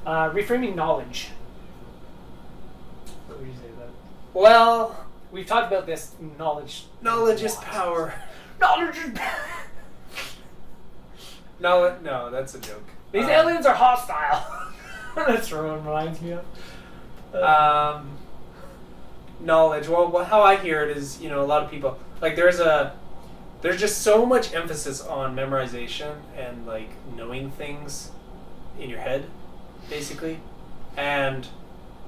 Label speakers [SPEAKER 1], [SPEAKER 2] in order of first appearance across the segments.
[SPEAKER 1] Reframing knowledge. What would you say about it?
[SPEAKER 2] Well,
[SPEAKER 1] We've talked about this knowledge.
[SPEAKER 2] knowledge
[SPEAKER 1] a
[SPEAKER 2] is
[SPEAKER 1] lot.
[SPEAKER 2] power.
[SPEAKER 1] Knowledge is power.
[SPEAKER 2] No, that's a joke.
[SPEAKER 1] These aliens are hostile. That's what it reminds me of.
[SPEAKER 2] Knowledge. Well, how I hear it is, a lot of people like there's just so much emphasis on memorization and like knowing things in your head, basically, and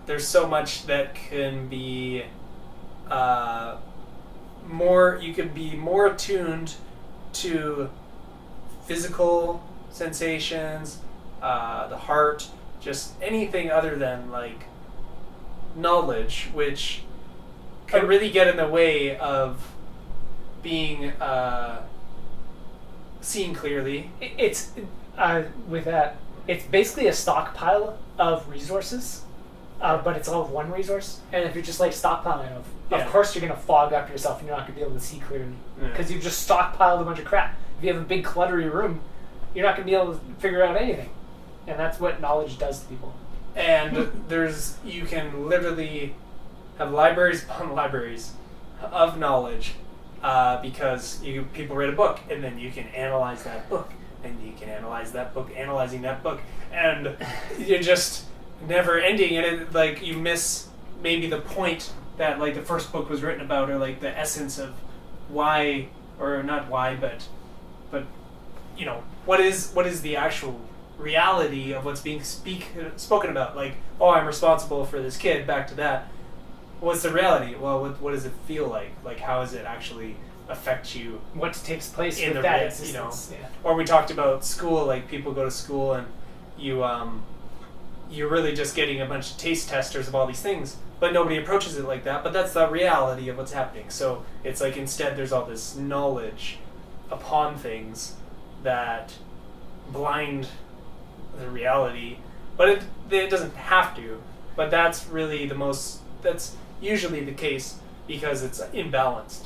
[SPEAKER 2] there's so much that can be more. You can be more attuned to physical sensations, the heart, just anything other than like knowledge, which can really get in the way of being seen clearly.
[SPEAKER 1] It's with that. It's basically a stockpile of resources, but it's all one resource. And if you're just like stockpiling of course you're gonna fog up yourself and you're not gonna be able to see clearly because you've just stockpiled a bunch of crap. If you have a big cluttery room, you're not gonna be able to figure out anything, and that's what knowledge does to people.
[SPEAKER 2] And you can literally have libraries upon libraries of knowledge because people read a book and then you can analyze that book and you can analyze that book, analyzing that book, and you're just never ending. And like you miss maybe the point that like the first book was written about, or like the essence of why, or not why, but what is the actual reality of what's being spoken about. Like, oh, I'm responsible for this kid. Back to that. What's the reality? Well, what does it feel like? Like, how does it actually affect you?
[SPEAKER 1] What takes place
[SPEAKER 2] in
[SPEAKER 1] with
[SPEAKER 2] the
[SPEAKER 1] that
[SPEAKER 2] real,
[SPEAKER 1] existence? Yeah.
[SPEAKER 2] Or we talked about school. Like, people go to school and you're really just getting a bunch of taste testers of all these things, but nobody approaches it like that. But that's the reality of what's happening. So it's like instead there's all this knowledge upon things that blind the reality, but it doesn't have to. But that's really that's usually the case because it's imbalanced.